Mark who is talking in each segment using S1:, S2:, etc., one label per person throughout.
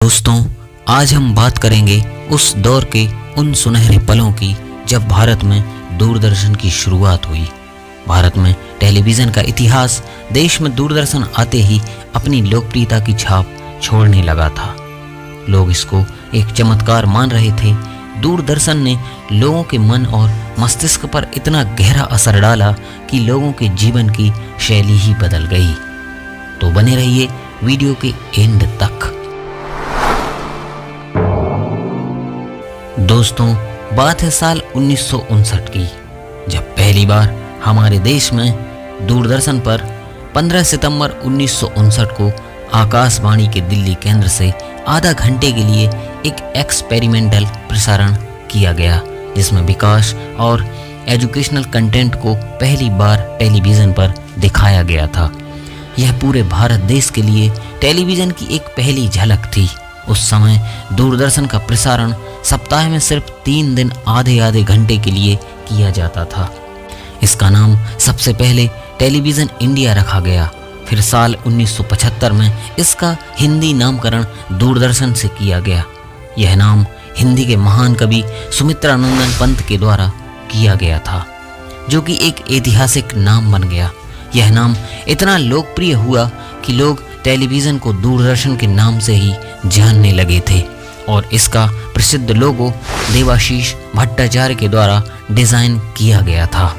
S1: दोस्तों, आज हम बात करेंगे उस दौर के उन सुनहरे पलों की जब भारत में दूरदर्शन की शुरुआत हुई। भारत में टेलीविज़न का इतिहास देश में दूरदर्शन आते ही अपनी लोकप्रियता की छाप छोड़ने लगा था। लोग इसको एक चमत्कार मान रहे थे। दूरदर्शन ने लोगों के मन और मस्तिष्क पर इतना गहरा असर डाला कि लोगों के जीवन की शैली ही बदल गई। तो बने रहिए वीडियो के एंड तक। दोस्तों, बात है साल 1959 की, जब पहली बार हमारे देश में दूरदर्शन पर 15 सितंबर 1959 को आकाशवाणी के दिल्ली केंद्र से आधा घंटे के लिए एक एक्सपेरिमेंटल प्रसारण किया गया, जिसमें विकास और एजुकेशनल कंटेंट को पहली बार टेलीविज़न पर दिखाया गया था। यह पूरे भारत देश के लिए टेलीविज़न की एक पहली झलक थी। उस समय दूरदर्शन का प्रसारण सप्ताह में सिर्फ 3 दिन आधे आधे घंटे के लिए किया जाता था। इसका नाम सबसे पहले टेलीविज़न इंडिया रखा गया। फिर साल 1975 में इसका हिंदी नामकरण दूरदर्शन से किया गया। यह नाम हिंदी के महान कवि सुमित्रानंदन पंत के द्वारा किया गया था, जो कि एक ऐतिहासिक नाम बन गया। यह नाम इतना लोकप्रिय हुआ कि लोग टेलीविज़न को दूरदर्शन के नाम से ही जानने लगे थे और इसका प्रसिद्ध लोगो देवाशीष भट्टाचार्य के द्वारा डिज़ाइन किया गया था।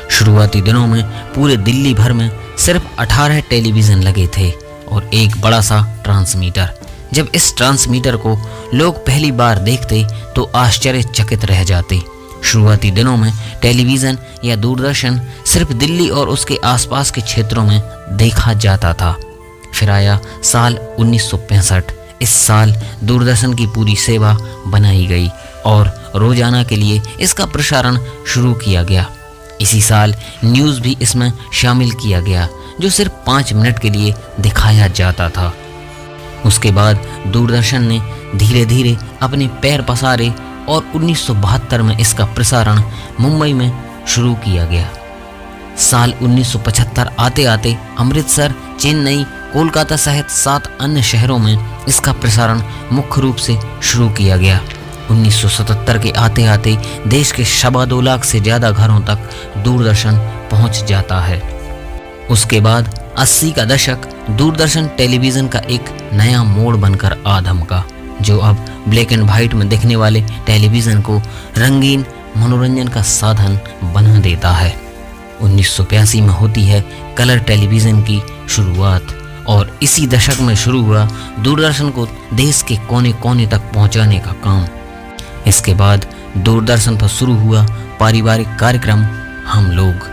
S1: शुरुआती दिनों में पूरे दिल्ली भर में सिर्फ 18 टेलीविज़न लगे थे और एक बड़ा सा ट्रांसमीटर। जब इस ट्रांसमीटर को लोग पहली बार देखते तो आश्चर्यचकित रह जाते। शुरुआती दिनों में टेलीविज़न या दूरदर्शन सिर्फ दिल्ली और उसके आसपास के क्षेत्रों में देखा जाता था। फिर आया साल 1965। इस साल दूरदर्शन की पूरी सेवा बनाई गई और रोजाना के लिए इसका प्रसारण शुरू किया गया। इसी साल न्यूज़ भी इसमें शामिल किया गया, जो सिर्फ 5 मिनट के लिए दिखाया जाता था। उसके बाद दूरदर्शन ने धीरे धीरे अपने पैर पसारे और 1972 में इसका प्रसारण मुंबई में शुरू किया गया। साल 1975 आते आते अमृतसर, चेन्नई, कोलकाता सहित 7 अन्य शहरों में इसका प्रसारण मुख्य रूप से शुरू किया गया। 1977 के आते आते देश के 2.25 लाख से ज़्यादा घरों तक दूरदर्शन पहुंच जाता है। उसके बाद 80 का दशक दूरदर्शन टेलीविज़न का एक नया मोड़ बनकर आ धमका, जो अब ब्लैक एंड वाइट में दिखने वाले टेलीविज़न को रंगीन मनोरंजन का साधन बना देता है। 1982 में होती है कलर टेलीविज़न की शुरुआत और इसी दशक में शुरू हुआ दूरदर्शन को देश के कोने कोने तक पहुंचाने का काम। इसके बाद दूरदर्शन पर शुरू हुआ पारिवारिक कार्यक्रम हम लोग,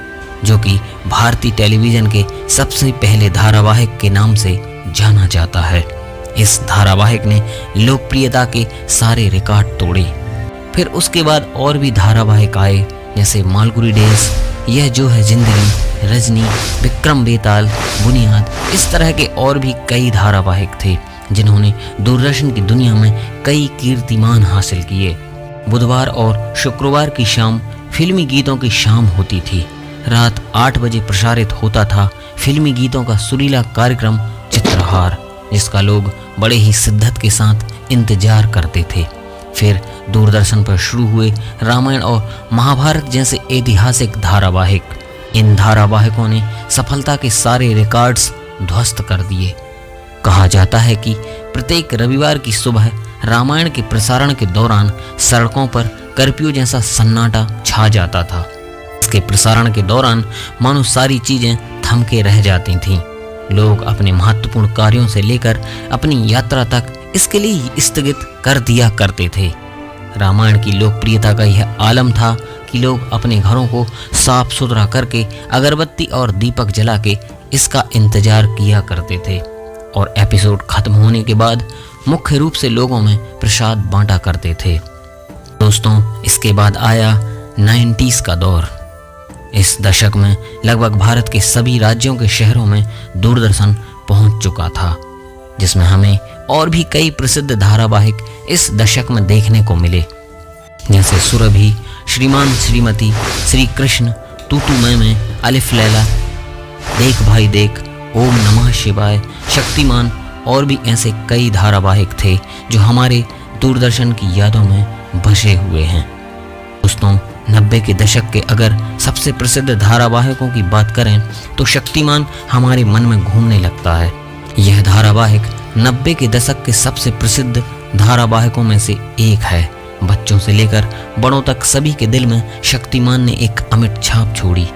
S1: जो कि भारतीय टेलीविज़न के सबसे पहले धारावाहिक के नाम से जाना जाता है। इस धारावाहिक ने लोकप्रियता के सारे रिकॉर्ड तोड़े। फिर उसके बाद और भी धारावाहिक आए, जैसे मालगुडी डेज, यह जो है जिंदगी, रजनी, विक्रम बेताल, बुनियाद। इस तरह के और भी कई धारावाहिक थे जिन्होंने दूरदर्शन की दुनिया में कई कीर्तिमान हासिल किए। बुधवार और शुक्रवार की शाम फिल्मी गीतों की शाम होती थी। रात 8 बजे प्रसारित होता था फिल्मी गीतों का सुरीला कार्यक्रम चित्रहार, जिसका लोग बड़े ही शिद्दत के साथ इंतजार करते थे। फिर दूरदर्शन पर शुरू हुए रामायण और महाभारत जैसे ऐतिहासिक धारावाहिक। इन धारावाहिकों ने सफलता के सारे रिकॉर्ड्स ध्वस्त कर दिए। कहा जाता है कि प्रत्येक रविवार की सुबह रामायण के प्रसारण के दौरान सड़कों पर कर्फ्यू जैसा सन्नाटा छा जाता था। इसके प्रसारण के दौरान मानो सारी चीज़ें थमके रह जाती थीं। लोग अपने महत्वपूर्ण कार्यों से लेकर अपनी यात्रा तक इसके लिए स्थगित कर दिया करते थे। रामायण की लोकप्रियता का यह आलम था कि लोग अपने घरों को साफ सुथरा करके अगरबत्ती और दीपक जला के इसका इंतजार किया करते थे और एपिसोड खत्म होने के बाद मुख्य रूप से लोगों में प्रसाद बांटा करते थे। दोस्तों, इसके बाद आया 90s का दौर। इस दशक में लगभग भारत के सभी राज्यों के शहरों में दूरदर्शन पहुंच चुका था, जिसमें हमें और भी कई प्रसिद्ध धारावाहिक इस दशक में देखने को मिले, जैसे सुरभि, श्रीमान श्रीमती, श्री कृष्ण, तूतू मैं, अलिफ लैला, देख भाई देख, ओम नमः शिवाय, शक्तिमान, और भी ऐसे कई धारावाहिक थे जो हमारे दूरदर्शन की यादों में बसे हुए हैं। दोस्तों, 90 के दशक के अगर सबसे प्रसिद्ध धारावाहिकों की बात करें तो शक्तिमान हमारे मन में घूमने लगता है। यह धारावाहिक 90 के दशक के सबसे प्रसिद्ध धारावाहिकों में से एक है। बच्चों से लेकर बड़ों तक सभी के दिल में शक्तिमान ने एक अमिट छाप छोड़ी।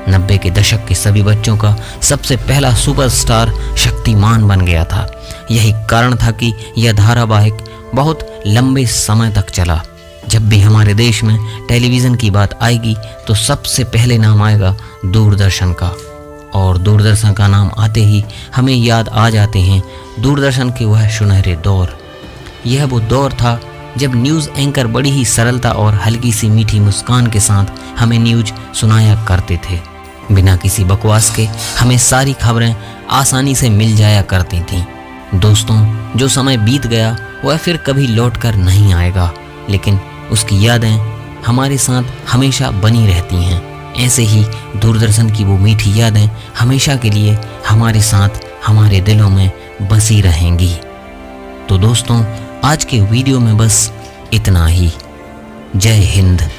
S1: 90 के दशक के सभी बच्चों का सबसे पहला सुपरस्टार शक्तिमान बन गया था। यही कारण था कि यह धारावाहिक बहुत लंबे समय तक चला। जब भी हमारे देश में टेलीविज़न की बात आएगी तो सबसे पहले नाम आएगा दूरदर्शन का, और दूरदर्शन का नाम आते ही हमें याद आ जाते हैं दूरदर्शन के वह सुनहरे दौर। यह वो दौर था जब न्यूज़ एंकर बड़ी ही सरलता और हल्की सी मीठी मुस्कान के साथ हमें न्यूज़ सुनाया करते थे। बिना किसी बकवास के हमें सारी खबरें आसानी से मिल जाया करती थीं। दोस्तों, जो समय बीत गया वह फिर कभी लौट कर नहीं आएगा, लेकिन उसकी यादें हमारे साथ हमेशा बनी रहती हैं। ऐसे ही दूरदर्शन की वो मीठी यादें हमेशा के लिए हमारे साथ हमारे दिलों में बसी रहेंगी। तो दोस्तों, आज के वीडियो में बस इतना ही। जय हिंद।